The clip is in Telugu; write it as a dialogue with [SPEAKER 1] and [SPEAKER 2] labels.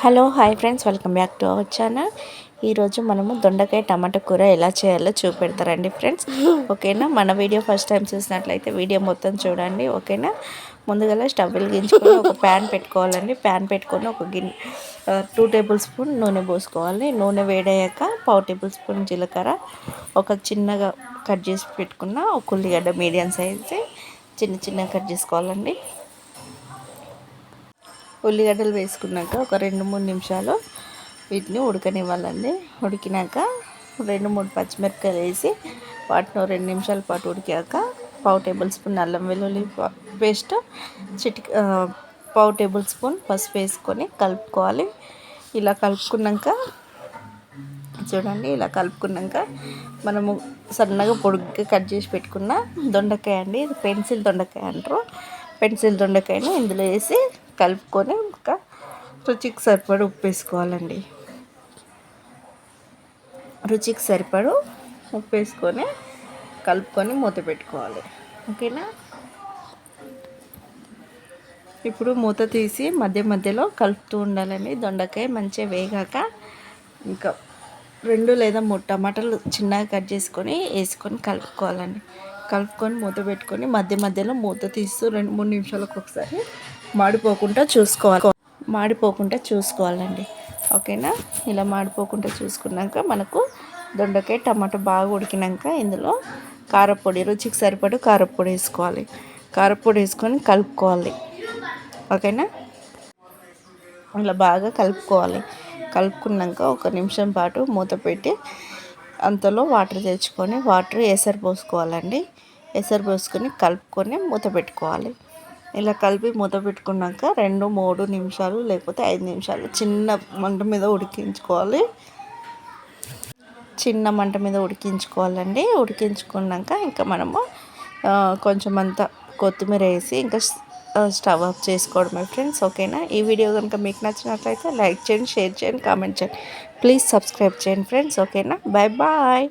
[SPEAKER 1] Hello hi friends, welcome back to our channel. ఈరోజు మనము దొండకాయ టమాటా కూర ఎలా చేయాలో చూపెడతారండి ఫ్రెండ్స్. ఓకేనా? మన వీడియో ఫస్ట్ టైం చూసినట్లయితే వీడియో మొత్తం చూడండి. ఓకేనా? ముందుగా స్టవ్ వెలిగించుకొని ఒక ప్యాన్ పెట్టుకోవాలండి. ప్యాన్ పెట్టుకొని ఒక 2 టేబుల్ స్పూన్ నూనె పోసుకోవాలి. నూనె వేడయ్యాక 1/2 టేబుల్ స్పూన్ జీలకర్ర, ఒక చిన్నగా కట్ చేసి పెట్టుకున్న ఒక ఉల్లిగడ్డ మీడియం సైజు చిన్నగా కట్ చేసుకోవాలండి. ఉల్లిగడ్డలు వేసుకున్నాక ఒక 2-3 నిమిషాలు వీటిని ఉడకనివ్వాలండి. ఉడికినాక 2-3 పచ్చిమిరపకాయలు వేసి వాటిని 2 నిమిషాల పాటు ఉడికాక 1/2 టేబుల్ స్పూన్ అల్లం వెల్లుల్లి పేస్ట్, 1/2 టేబుల్ స్పూన్ పసుపు వేసుకొని కలుపుకోవాలి. ఇలా కలుపుకున్నాక చూడండి, ఇలా కలుపుకున్నాక మనము సన్నగా పొడుగ్గా కట్ చేసి పెట్టుకున్న దొండకాయ అండి, ఇది పెన్సిల్ దొండకాయ అంటారు. పెన్సిల్ దొండకాయను ఇందులో వేసి కలుపుకొని ఒక రుచికి సరిపడి ఉప్పు వేసుకోవాలండి. రుచికి సరిపడు ఉప్పు వేసుకొని కలుపుకొని మూత పెట్టుకోవాలి. ఓకేనా? ఇప్పుడు మూత తీసి మధ్యలో కలుపుతూ ఉండాలండి. దొండకాయ మంచిగా వేగాక ఇంకా 2 లేదా 3 టమాటాలు చిన్నగా కట్ చేసుకొని వేసుకొని కలుపుకోవాలండి. కలుపుకొని మూత పెట్టుకొని మధ్యలో మూత తీస్తూ 2-3 నిమిషాలకు ఒకసారి మాడిపోకుండా చూసుకోవాలండి. ఓకేనా? ఇలా మాడిపోకుండా చూసుకున్నాక మనకు దొండకాయ టమాటా బాగా ఉడికినాక ఇందులో కారపొడి, రుచికి సరిపడు కారపొడి వేసుకోవాలి. కారపొడి వేసుకొని కలుపుకోవాలి. ఓకేనా? ఇలా బాగా కలుపుకోవాలి. కలుపుకున్నాక ఒక నిమిషం పాటు మూత పెట్టి అంతలో వాటర్ తెచ్చుకొని ఎసరు పోసుకోవాలండి. ఎసరు పోసుకొని కలుపుకొని మూత పెట్టుకోవాలి. ఇలా కలిపి మూత పెట్టుకున్నాక 2-3 నిమిషాలు లేకపోతే 5 నిమిషాలు చిన్న మంట మీద ఉడికించుకోవాలండి. ఉడికించుకున్నాక ఇంకా మనము కొంచెం అంతా కొత్తిమీర వేసి ఇంకా స్టవ్ ఆఫ్ చేసుకోవడమే ఫ్రెండ్స్. ఓకేనా? ఈ వీడియో కనుక మీకు నచ్చినట్లయితే లైక్ చేయండి, షేర్ చేయండి, కామెంట్ చేయండి. ప్లీజ్ సబ్స్క్రైబ్ చేయండి ఫ్రెండ్స్. ఓకేనా? Bye bye.